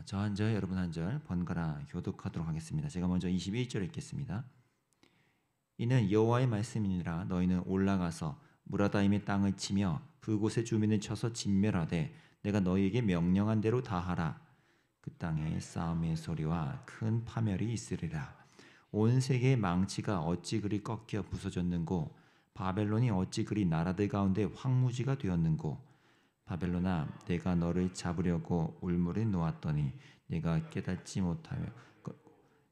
저 한 절, 여러분 한 절 번갈아 교독하도록 하겠습니다. 제가 먼저 21절 읽겠습니다. 이는 여호와의 말씀이니라. 너희는 올라가서 무라다임의 땅을 치며 그곳의 주민을 쳐서 진멸하되 내가 너희에게 명령한 대로 다 하라. 그 땅에 싸움의 소리와 큰 파멸이 있으리라. 온 세계의 망치가 어찌 그리 꺾여 부서졌는고, 바벨론이 어찌 그리 나라들 가운데 황무지가 되었는고. 바벨론아, 내가 너를 잡으려고 올무를 놓았더니 내가 깨닫지 못하며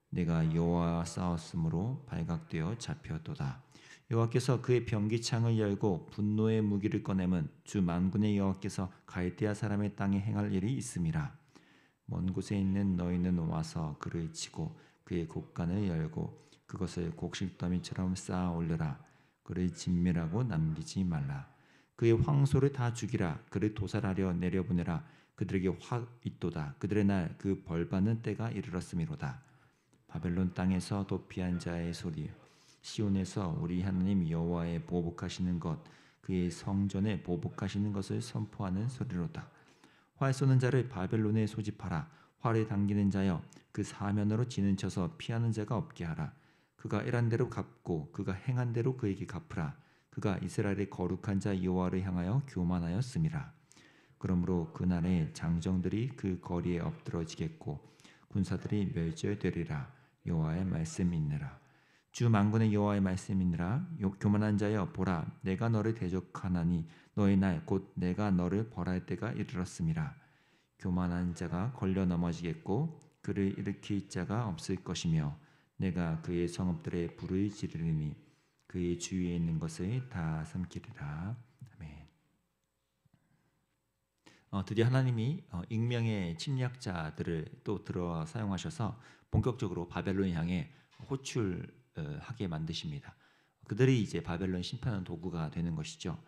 내가 여호와와 싸웠으므로 발각되어 잡혔도다. 여호와께서 그의 병기창을 열고 분노의 무기를 꺼내면 주 만군의 여호와께서 갈대아 사람의 땅에 행할 일이 있음이라. 먼 곳에 있는 너희는 와서 그를 치고 그의 곡간을 열고 그것을 곡식더미처럼 쌓아 올려라. 그를 진멸하고 남기지 말라. 그의 황소를 다 죽이라. 그를 도살하려 내려보내라. 그들에게 확 있도다. 그들의 날 그 벌받는 때가 이르렀음이로다. 바벨론 땅에서 도피한 자의 소리, 시온에서 우리 하나님 여호와의 보복하시는 것, 그의 성전에 보복하시는 것을 선포하는 소리로다. 활 쏘는 자를 바벨론에 소집하라. 활을 당기는 자여, 그 사면으로 진을 쳐서 피하는 자가 없게 하라. 그가 일한 대로 갚고 그가 행한 대로 그에게 갚으라. 그가 이스라엘의 거룩한 자 여호와를 향하여 교만하였음이라. 그러므로 그날에 장정들이 그 거리에 엎드러지겠고 군사들이 멸절되리라. 여호와의 말씀이니라. 주 만군의 여호와의 말씀이니라. 교만한 자여, 보라, 내가 너를 대적하나니 너의 날 곧 내가 너를 벌할 때가 이르렀음이라. 교만한 자가 걸려 넘어지겠고 그를 일으킬 자가 없을 것이며 내가 그의 성읍들에 불을 지르리니 그의 주위에 있는 것을 다 삼키리라. 아멘. 드디어 하나님이 익명의 침략자들을 또 들어 사용하셔서 본격적으로 바벨론 향해 호출하게 만드십니다. 그들이 이제 바벨론 심판의 도구가 되는 것이죠.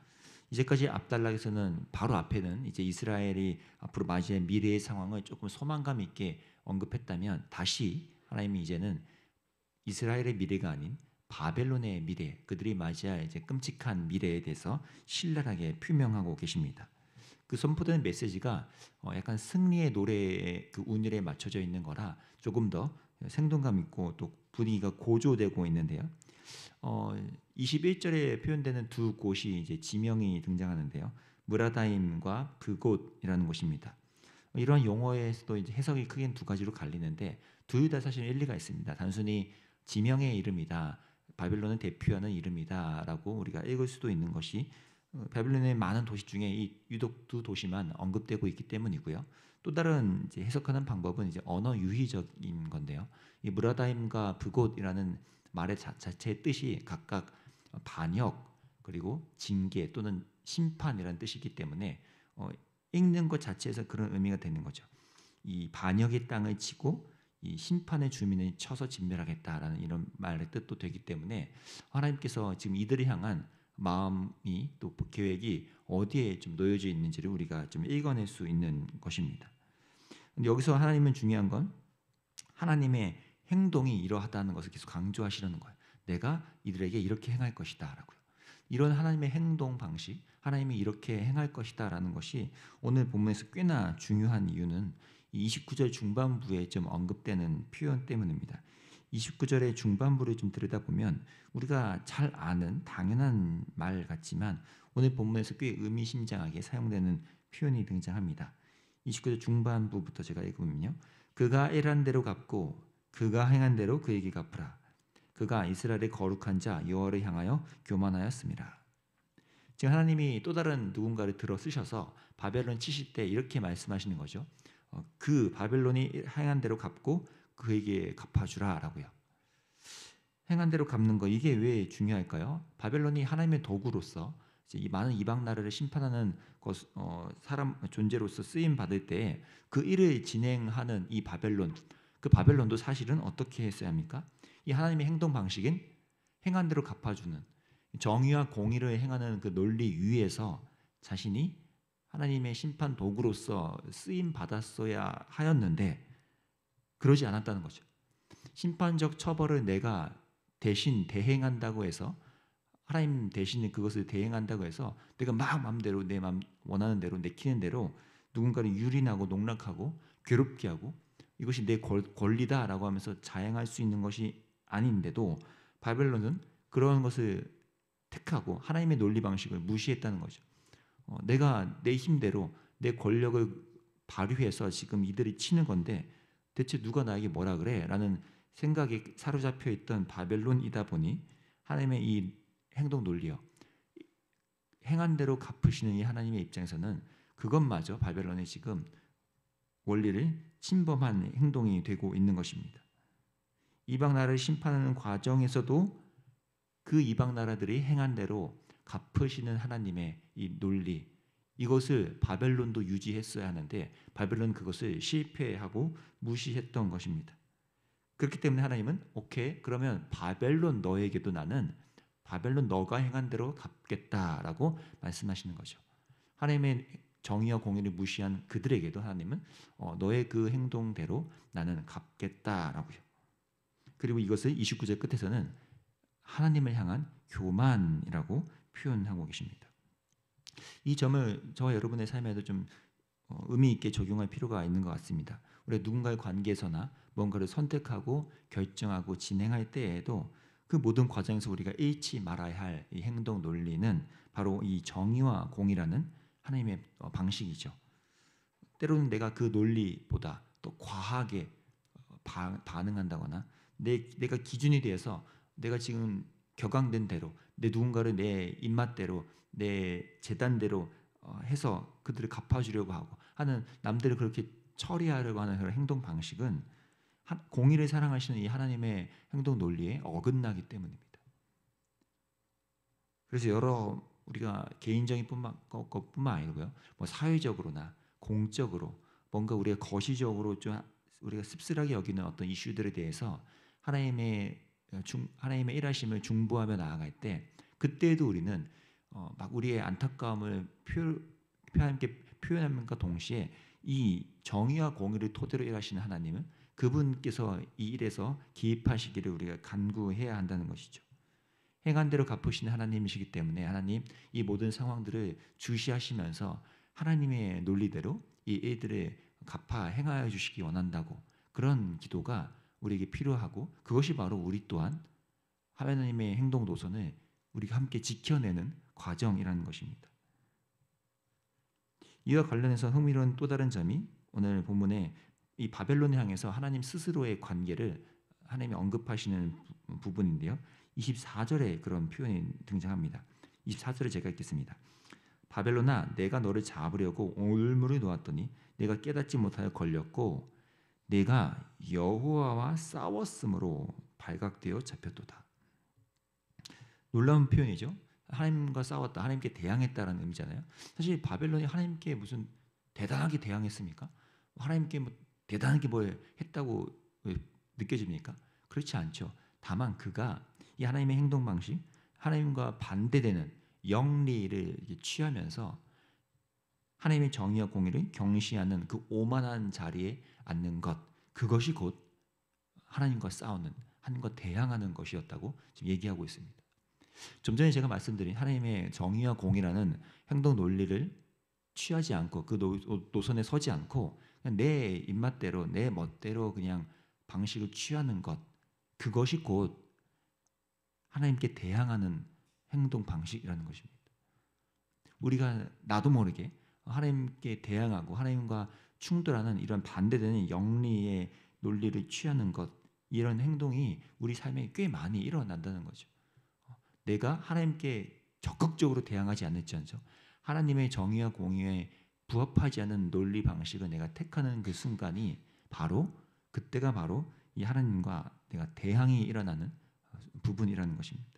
이제까지 앞단락에서는 바로 앞에는 이제 이스라엘이 앞으로 맞이할 미래의 상황을 조금 소망감 있게 언급했다면, 다시 하나님이 이제는 이스라엘의 미래가 아닌 바벨론의 미래, 그들이 맞이할 이제 끔찍한 미래에 대해서 신랄하게 표명하고 계십니다. 그 선포되는 메시지가 약간 승리의 노래의 그 운율에 맞춰져 있는 거라 조금 더 생동감 있고 또 분위기가 고조되고 있는데요. 21절에 표현되는 두 곳이 이제 지명이 등장하는데요. 무라다임과 그곳이라는 곳입니다. 이러한 용어에서도 이제 해석이 크게 두 가지로 갈리는데 둘 다 사실 일리가 있습니다. 단순히 지명의 이름이다, 바벨론을 대표하는 이름이다라고 우리가 읽을 수도 있는 것이 바벨론의 많은 도시 중에 이 유독 두 도시만 언급되고 있기 때문이고요. 또 다른 이제 해석하는 방법은 이제 언어 유희적인 건데요. 이 무라다임과 브곳이라는 말의 자체의 뜻이 각각 반역 그리고 징계 또는 심판이라는 뜻이기 때문에 읽는 것 자체에서 그런 의미가 되는 거죠. 이 반역의 땅을 치고 이 심판의 주민을 쳐서 진멸하겠다라는 이런 말의 뜻도 되기 때문에 하나님께서 지금 이들을 향한 마음이 또 계획이 어디에 좀 놓여져 있는지를 우리가 좀 읽어낼 수 있는 것입니다. 근데 여기서 하나님은 중요한 건 하나님의 행동이 이러하다는 것을 계속 강조하시려는 거예요. 내가 이들에게 이렇게 행할 것이다라고요. 이런 하나님의 행동 방식, 하나님이 이렇게 행할 것이다라는 것이 오늘 본문에서 꽤나 중요한 이유는 29절 중반부에 좀 언급되는 표현 때문입니다. 29절의 중반부를 좀 들여다보면 우리가 잘 아는 당연한 말 같지만 오늘 본문에서 꽤 의미심장하게 사용되는 표현이 등장합니다. 29절 중반부부터 제가 읽으면요. 그가 일한 대로 갚고 그가 행한 대로 그에게 갚으라. 그가 이스라엘의 거룩한 자 여호와를 향하여 교만하였습니다. 지금 하나님이 또 다른 누군가를 들어 쓰셔서 바벨론 치실 때 이렇게 말씀하시는 거죠. 그 바벨론이 행한 대로 갚고 그에게 갚아주라라고요. 행한 대로 갚는 거, 이게 왜 중요할까요? 바벨론이 하나님의 도구로서 이제 이 많은 이방 나라를 심판하는 사람 존재로서 쓰임 받을 때 그 일을 진행하는 이 바벨론, 그 바벨론도 사실은 어떻게 했어야 합니까? 이 하나님의 행동 방식인 행한 대로 갚아주는 정의와 공의를 행하는 그 논리 위에서 자신이 하나님의 심판 도구로서 쓰임 받았어야 하였는데 그러지 않았다는 거죠. 심판적 처벌을 내가 대신 대행한다고 해서, 하나님 대신에 그것을 대행한다고 해서 내가 막 마음대로 내 마음 원하는 대로 내키는 대로 누군가를 유린하고 농락하고 괴롭게 하고 이것이 내 권리다라고 하면서 자행할 수 있는 것이 아닌데도 바벨론은 그런 것을 택하고 하나님의 논리 방식을 무시했다는 거죠. 내가 내 힘대로 내 권력을 발휘해서 지금 이들이 치는 건데 대체 누가 나에게 뭐라 그래? 라는 생각에 사로잡혀 있던 바벨론이다 보니 하나님의 이 행동 논리요, 행한 대로 갚으시는 이 하나님의 입장에서는 그것마저 바벨론의 지금 원리를 침범한 행동이 되고 있는 것입니다. 이방 나라를 심판하는 과정에서도 그 이방 나라들이 행한 대로 갚으시는 하나님의 이 논리, 이것을 바벨론도 유지했어야 하는데 바벨론은 그것을 실패하고 무시했던 것입니다. 그렇기 때문에 하나님은 오케이, 그러면 바벨론 너에게도 나는 바벨론 너가 행한 대로 갚겠다라고 말씀하시는 거죠. 하나님의 정의와 공의를 무시한 그들에게도 하나님은 너의 그 행동대로 나는 갚겠다라고요. 그리고 이것을 29절 끝에서는 하나님을 향한 교만이라고 표현하고 계십니다. 이 점을 저와 여러분의 삶에도 좀 의미 있게 적용할 필요가 있는 것 같습니다. 우리가 누군가의 관계에서나 뭔가를 선택하고 결정하고 진행할 때에도 그 모든 과정에서 우리가 잃지 말아야 할 이 행동 논리는 바로 이 정의와 공의라는 하나님의 방식이죠. 때로는 내가 그 논리보다 또 과하게 반응한다거나 내가 기준이 돼서 내가 지금 격앙된 대로 내 누군가를 내 입맛대로 내 재단대로 해서 그들을 갚아주려고 하고 하는, 남들을 그렇게 처리하려고 하는 그런 행동 방식은 공의를 사랑하시는 이 하나님의 행동 논리에 어긋나기 때문입니다. 그래서 여러 우리가 개인적인 것뿐만 아니고요, 뭐 사회적으로나 공적으로 뭔가 우리가 거시적으로 좀 우리가 씁쓸하게 여기는 어떤 이슈들에 대해서 하나님의 일하심을 중보하며 나아갈 때, 그때에도 우리는 막 우리의 안타까움을 함께 표현함과 동시에 이 정의와 공의를 토대로 일하시는 하나님은 그분께서 이 일에서 기입하시기를 우리가 간구해야 한다는 것이죠. 행한 대로 갚으시는 하나님이시기 때문에 하나님 이 모든 상황들을 주시하시면서 하나님의 논리대로 이 일들을 갚아 행하여 주시기 원한다고, 그런 기도가 우리에게 필요하고, 그것이 바로 우리 또한 하나님의 행동 노선을 우리가 함께 지켜내는 과정이라는 것입니다. 이와 관련해서 흥미로운 또 다른 점이 오늘 본문에 이 바벨론을 향해서 하나님 스스로의 관계를 하나님이 언급하시는 부분인데요. 24절에 그런 표현이 등장합니다. 24절에 제가 읽겠습니다. 바벨론아, 내가 너를 잡으려고 올무를 놓았더니 내가 깨닫지 못하여 걸렸고 내가 여호와와 싸웠으므로 발각되어 잡혔도다. 놀라운 표현이죠. 하나님과 싸웠다, 하나님께 대항했다라는 의미잖아요. 사실 바벨론이 하나님께 무슨 대단하게 대항했습니까? 하나님께 뭐 대단하게 뭘 했다고 느껴집니까? 그렇지 않죠. 다만 그가 이 하나님의 행동 방식, 하나님과 반대되는 영리를 취하면서 하나님의 정의와 공의를 경시하는 그 오만한 자리에 앉는 것, 그것이 곧 하나님과 싸우는, 하나님과 대항하는 것이었다고 지금 얘기하고 있습니다. 좀 전에 제가 말씀드린 하나님의 정의와 공의라는 행동 논리를 취하지 않고 그 노선에 서지 않고 그냥 내 입맛대로 내 멋대로 그냥 방식을 취하는 것, 그것이 곧 하나님께 대항하는 행동 방식이라는 것입니다. 우리가 나도 모르게 하나님께 대항하고 하나님과 충돌하는 이런 반대되는 영리의 논리를 취하는 것, 이런 행동이 우리 삶에 꽤 많이 일어난다는 거죠. 내가 하나님께 적극적으로 대항하지 않을지언정 하나님의 정의와 공의에 부합하지 않은 논리 방식을 내가 택하는 그 순간이 바로, 그때가 바로 이 하나님과 내가 대항이 일어나는 부분이라는 것입니다.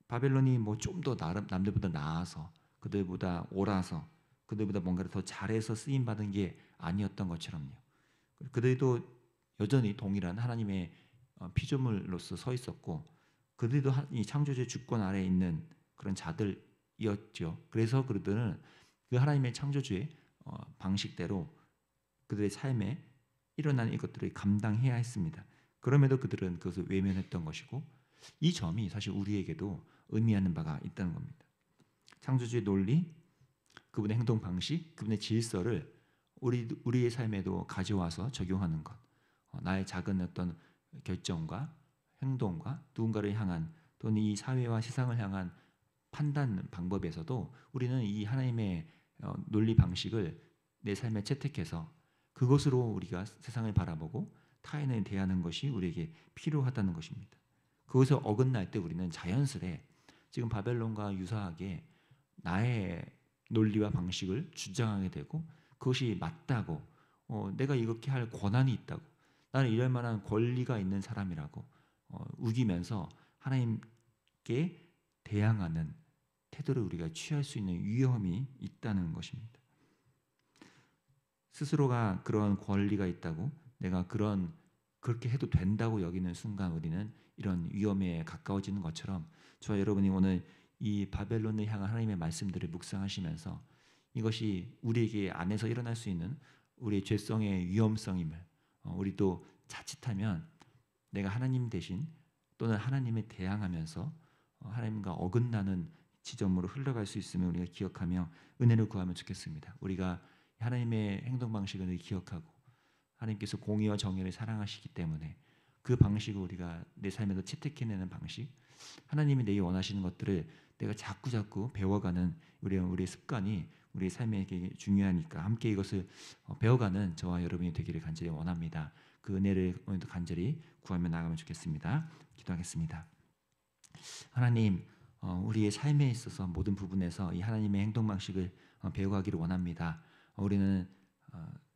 바벨론이 뭐 좀 더 남들보다 나아서, 그들보다 옳아서, 그들보다 뭔가를 더 잘해서 쓰임 받은 게 아니었던 것처럼요. 그들도 여전히 동일한 하나님의 피조물로서 서 있었고, 그들도 이 창조주의 주권 아래에 있는 그런 자들이었죠. 그래서 그들은 그 하나님의 창조주의 방식대로 그들의 삶에 일어나는 이것들을 감당해야 했습니다. 그럼에도 그들은 그것을 외면했던 것이고, 이 점이 사실 우리에게도 의미하는 바가 있다는 겁니다. 창조주의 논리, 그분의 행동 방식, 그분의 질서를 우리의 삶에도 가져와서 적용하는 것. 나의 작은 어떤 결정과 행동과 누군가를 향한 또는 이 사회와 세상을 향한 판단 방법에서도 우리는 이 하나님의 논리 방식을 내 삶에 채택해서 그것으로 우리가 세상을 바라보고 타인을 대하는 것이 우리에게 필요하다는 것입니다. 그것을 어긋날 때 우리는 자연스레 지금 바벨론과 유사하게 나의 논리와 방식을 주장하게 되고 그것이 맞다고 내가 이렇게 할 권한이 있다고 나는 이럴 만한 권리가 있는 사람이라고 우기면서 하나님께 대항하는 태도를 우리가 취할 수 있는 위험이 있다는 것입니다. 스스로가 그런 권리가 있다고 내가 그렇게 해도 된다고 여기는 순간 우리는 이런 위험에 가까워지는 것처럼 저와 여러분이 오늘 이 바벨론을 향한 하나님의 말씀들을 묵상하시면서 이것이 우리에게 안에서 일어날 수 있는 우리의 죄성의 위험성임을 우리도 자칫하면 내가 하나님 대신 또는 하나님에 대항하면서 하나님과 어긋나는 지점으로 흘러갈 수 있음을 우리가 기억하며 은혜를 구하면 좋겠습니다. 우리가 하나님의 행동 방식을 기억하고 하나님께서 공의와 정의를 사랑하시기 때문에 그 방식을 우리가 내 삶에서 채택해내는 방식, 하나님이 내게 원하시는 것들을 내가 자꾸 배워가는 우리의 습관이 우리의 삶에게 중요하니까 함께 이것을 배워가는 저와 여러분이 되기를 간절히 원합니다. 그 은혜를 오늘도 간절히 구하며 나가면 좋겠습니다. 기도하겠습니다. 하나님, 우리의 삶에 있어서 모든 부분에서 이 하나님의 행동 방식을 배워가기를 원합니다. 우리는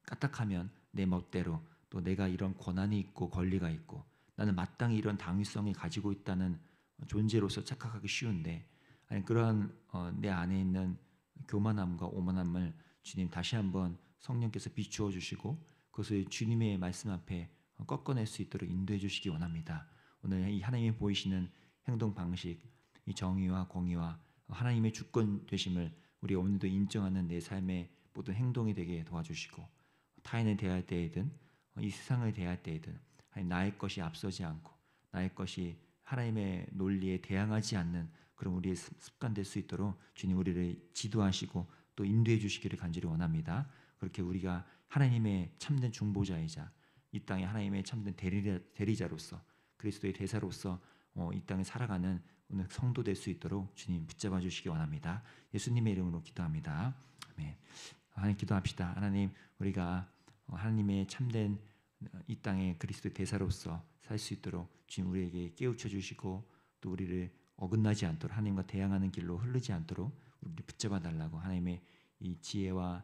까딱하면 내 멋대로 또 내가 이런 권한이 있고 권리가 있고 나는 마땅히 이런 당위성을 가지고 있다는 존재로서 착각하기 쉬운데 그런 내 안에 있는 교만함과 오만함을 주님 다시 한번 성령께서 비추어 주시고 그것을 주님의 말씀 앞에 꺾어낼 수 있도록 인도해 주시기 원합니다. 오늘 이 하나님이 보이시는 행동 방식, 이 정의와 공의와 하나님의 주권 되심을 우리 오늘도 인정하는 내 삶의 모든 행동이 되게 도와주시고 타인을 대할 때에든 이 세상을 대할 때에든 나의 것이 앞서지 않고 나의 것이 하나님의 논리에 대항하지 않는 그런 우리의 습관 될 수 있도록 주님 우리를 지도하시고 또 인도해 주시기를 간절히 원합니다. 그렇게 우리가 하나님의 참된 중보자이자 이 땅에 하나님의 참된 대리자로서 그리스도의 대사로서 이 땅에 살아가는 오늘 성도 될 수 있도록 주님 붙잡아 주시기 원합니다. 예수님의 이름으로 기도합니다. 아멘. 하나님 기도합시다. 하나님 우리가 하나님의 참된 이 땅에 그리스도의 대사로서 살 수 있도록 주님 우리에게 깨우쳐 주시고 또 우리를 어긋나지 않도록 하나님과 대항하는 길로 흐르지 않도록 우리를 붙잡아 달라고 하나님의 이 지혜와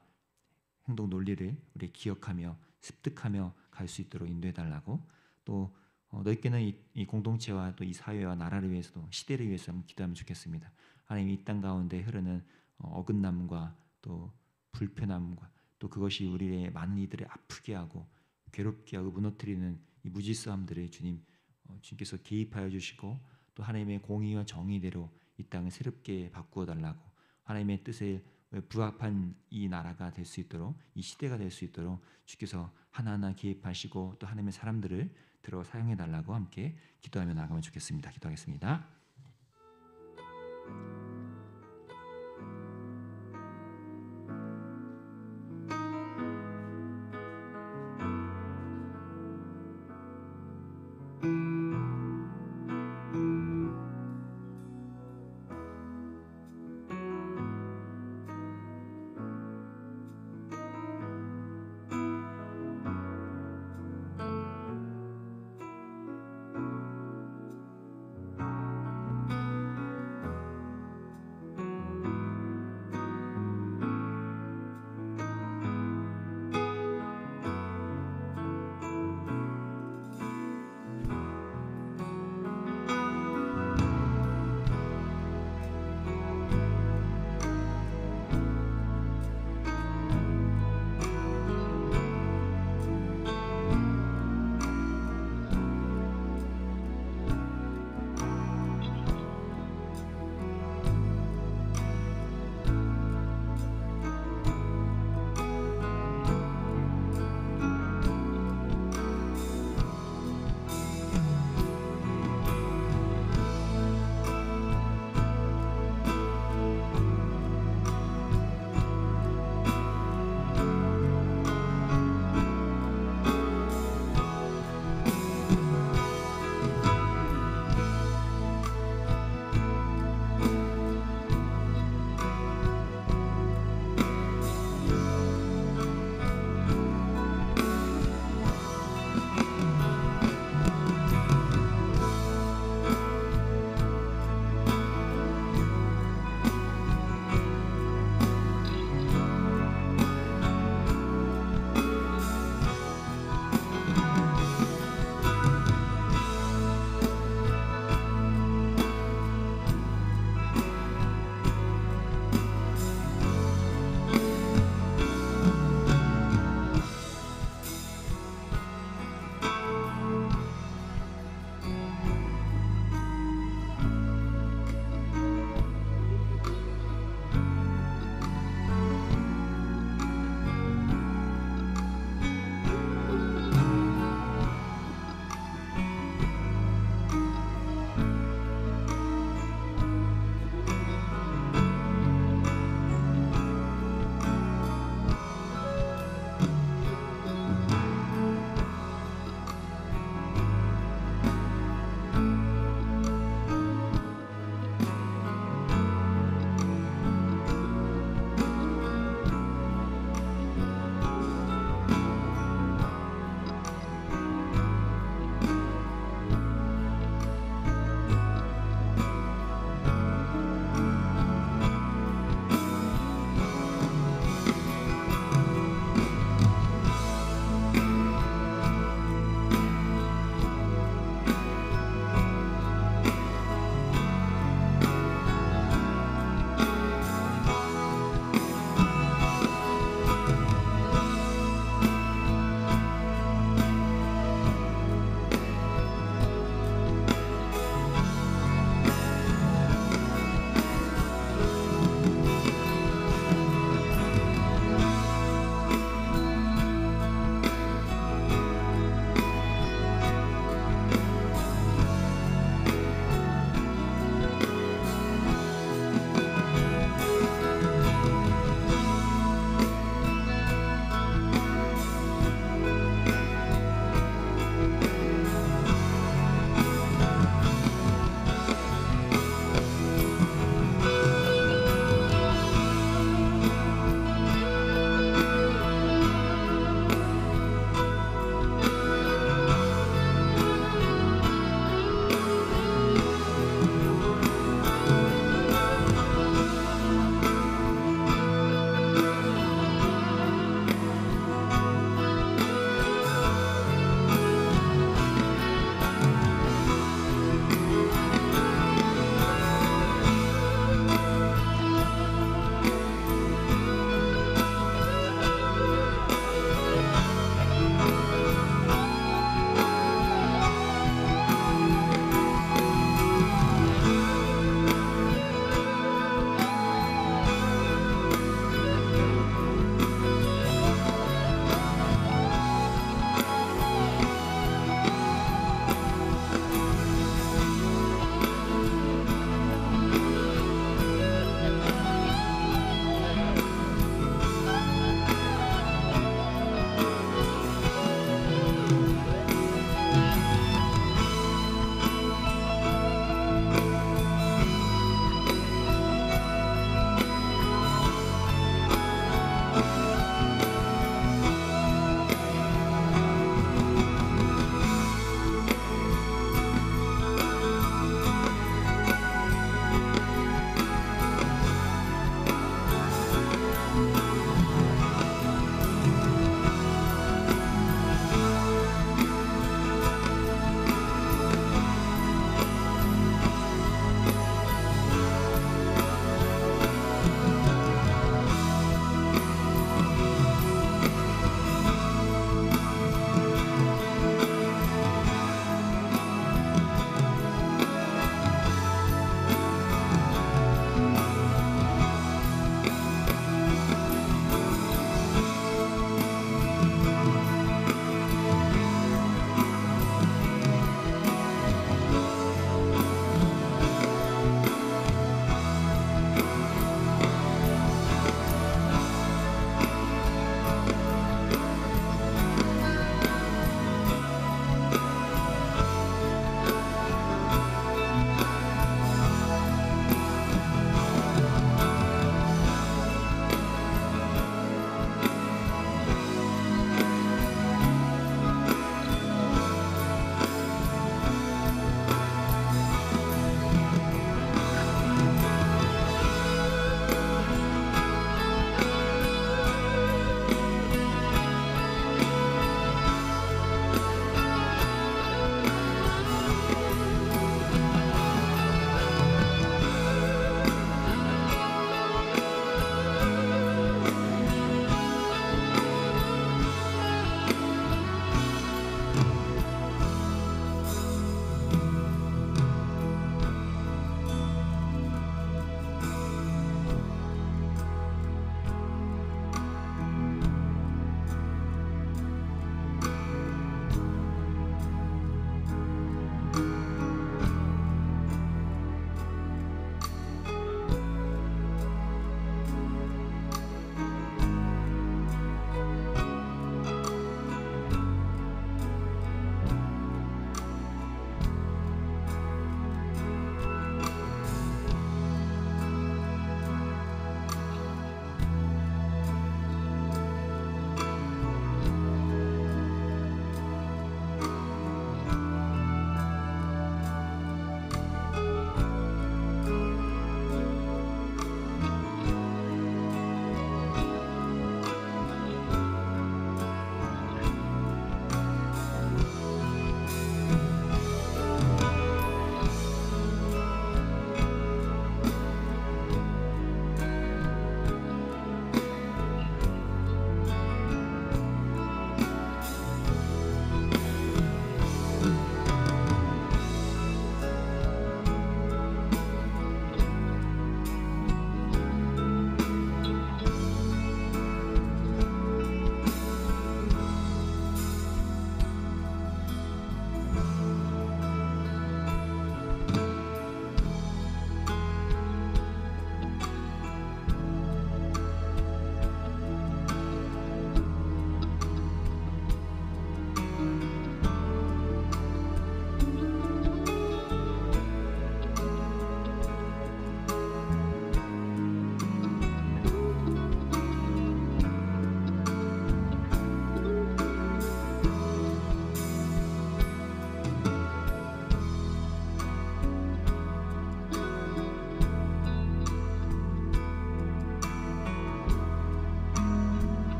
행동 논리를 우리 기억하며 습득하며 갈 수 있도록 인도해 달라고 또 너희께는 이 공동체와 또 이 사회와 나라를 위해서도 시대를 위해서 한번 기도하면 좋겠습니다. 하나님 이 땅 가운데 흐르는 어긋남과 또 불편함과 또 그것이 우리의 많은 이들을 아프게 하고 괴롭게 하고 무너뜨리는 이 무질서함들을 주님께서 개입하여 주시고 또 하나님의 공의와 정의대로 이 땅을 새롭게 바꾸어 달라고 하나님의 뜻에 부합한 이 나라가 될 수 있도록 이 시대가 될 수 있도록 주께서 하나하나 개입하시고 또 하나님의 사람들을 들어 사용해 달라고 함께 기도하며 나가면 좋겠습니다. 기도하겠습니다.